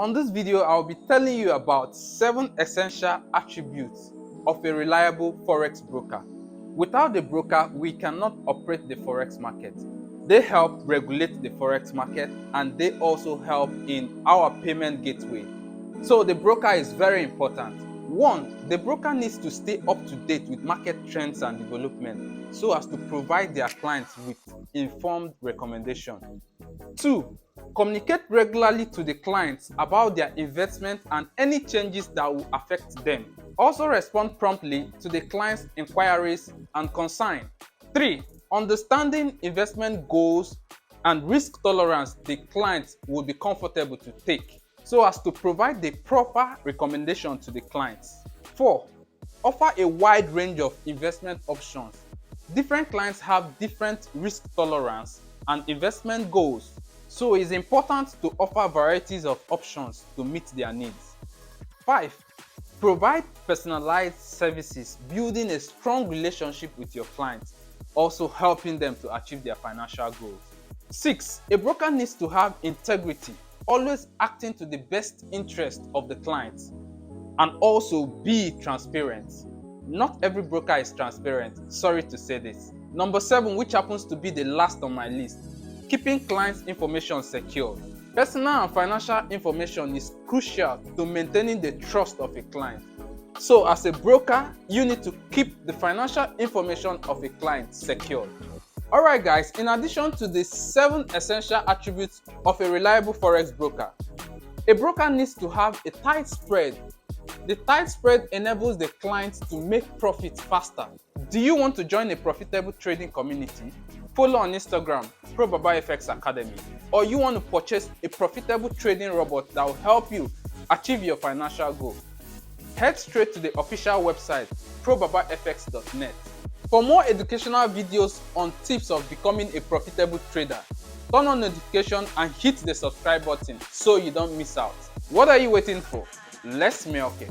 On this video, I'll be telling you about 7 essential attributes of a reliable Forex broker. Without the broker, we cannot operate the Forex market. They help regulate the Forex market and they also help in our payment gateway. So the broker is very important. 1. The broker needs to stay up to date with market trends and development so as to provide their clients with informed recommendation. 2. Communicate regularly to the clients about their investment and any changes that will affect them. Also respond promptly to the client's inquiries and concerns. 3. Understanding investment goals and risk tolerance the client will be comfortable to take so as to provide the proper recommendation to the clients. 4. Offer a wide range of investment options. Different clients have different risk tolerance and investment goals, so it's important to offer varieties of options to meet their needs. 5. Provide personalized services, building a strong relationship with your clients, also helping them to achieve their financial goals. 6. A broker needs to have integrity, always acting to the best interest of the clients, and also be transparent. Not every broker is transparent, sorry to say this. Number 7, which happens to be the last on my list, keeping clients' information secure. Personal and financial information is crucial to maintaining the trust of a client. So as a broker, you need to keep the financial information of a client secure. Alright guys, in addition to the 7 essential attributes of a reliable Forex broker, a broker needs to have a tight spread. The tight spread enables the client to make profits faster. Do you want to join a profitable trading community? Follow on Instagram, probabafx Academy, or you want to purchase a profitable trading robot that will help you achieve your financial goal? Head straight to the official website, probabafx.net. For more educational videos on tips of becoming a profitable trader, turn on notification and hit the subscribe button so you don't miss out. What are you waiting for? Let's milk it.